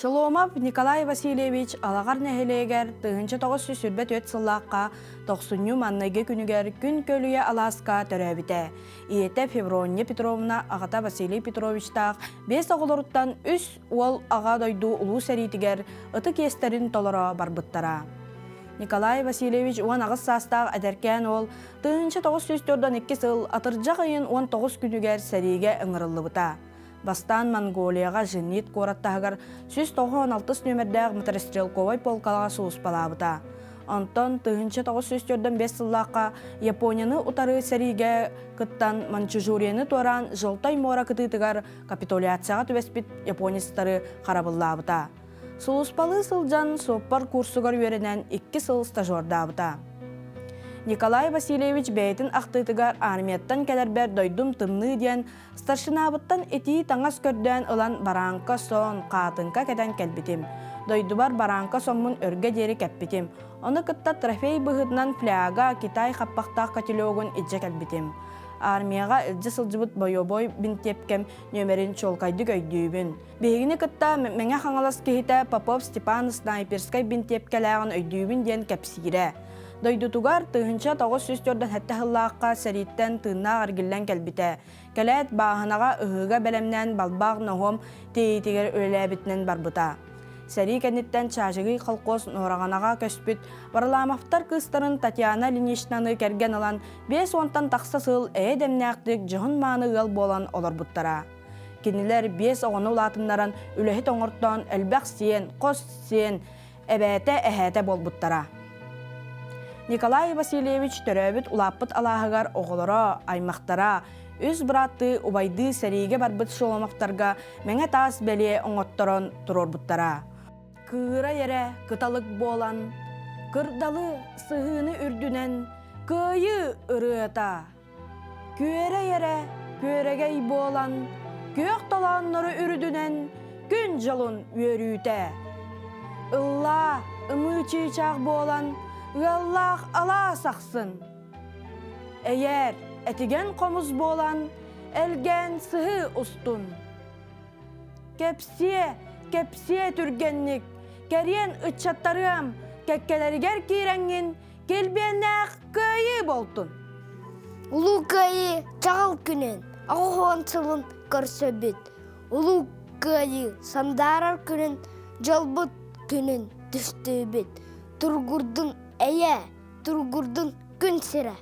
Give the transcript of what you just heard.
Шоломов Николай Васильевич алағар нәхелегер тыгынчы 900 сүрбет өт сыллаққа 90 манныге күнігер күн көліе аласка төрәбіте. Иете Феврония Петровна ағата Василий Петровичтақ 5 оғылырыттан үс ол аға дойду ұлу сәритігер ұты кестерін толыра барбыттара. Николай Васильевич уан ағыз састақ әдеркен ол тыгынчы 902 сыл атыржақ айын 19 күнігер сәриге ыңырылы бұта. Бастан Монголияға жынет қораттағығар 196 нөмірдәғ Матерстрелковай полкалаға суыс балабыта. Антон тыгынчы 905 сыллаққа Японияны ұтары сәриге кыттан Манчжурияны туаран жылтай мора кытытығар капитуляцияға түбеспит японистары қарабыллабыта. Суыспалы сылжан соппар курсугар веренен 2 сыл стажордабыта. Николай Васильевич бәйтін ақтытығар армияттан кәлербер дойдум тымны ден старшинабыттан эти таңас көрден ылан баранка сон қатынка кәден кәлбітім. Дойдубар баранка сонмын өрге дері кәппітім. Оны кытта трофей бұғытынан фляга Китай қаппақтақ катилогын иджа кәлбітім. Армияға үлді сылжыбыт бойобой бінтепкем нөмерін чолкайды көйдүйбін. Бейгіні кытта мәңе қаңалас кейті Попов Степан снайперскай бінтепкеләғын өйдүйбін ден кәпсире. Дойдутугар тыгынча 904-ден хәтті хыллаққа сәриттен тыынна аргиллен кәлбіте. Кәләт бағынаға ұғыға бәлемнен балбақ нұғым тейетігер өләбітінен барбыта. Сәри кәнеттен чажығы қалқос норағанаға көспіт, барыламафтар кыстарын Татьяна Ленишнаны кәрген алан 5-10-тан тақса сыл әйдемнәқтік жығын маны ғыл болан олар бұттара. Кенілер 5 оғыны ұлатынларын үләхет оңырттан әлбәқ сен, қос сен, әбәті әхәті бол бұттара. Николай Васильевич төрөбіт улаппыт алағығар оғылыра, аймақтара, үз бұратты убайды сәриге барбыт Шоломовтарға мәңе тас бәле оңоттырын тұрор бұттара. Кыра ере кыталық болан, кырдалы сығыны үрдінен, көйі ұрыта. Көре ере көрегей болан, көк таланнары үрдінен, күн жалын өрүйте. Ұлла ұмычы чақ болан, Ғаллах ала сақсын. Әйер әтіген қомыз болан, әлген сығы ұстын. Кепсие түргеннік, кәрен ұтчаттарым, кәккелерігер кейрәңін, келбеннәқ көйі болтын. Улу көйі чағыл күнін, ағуған сылын көрсөбіт. Улу көйі сандарар күнін, жалбыт күнін түшті бит. Тургурдың әйе, тургурдың күн сірі.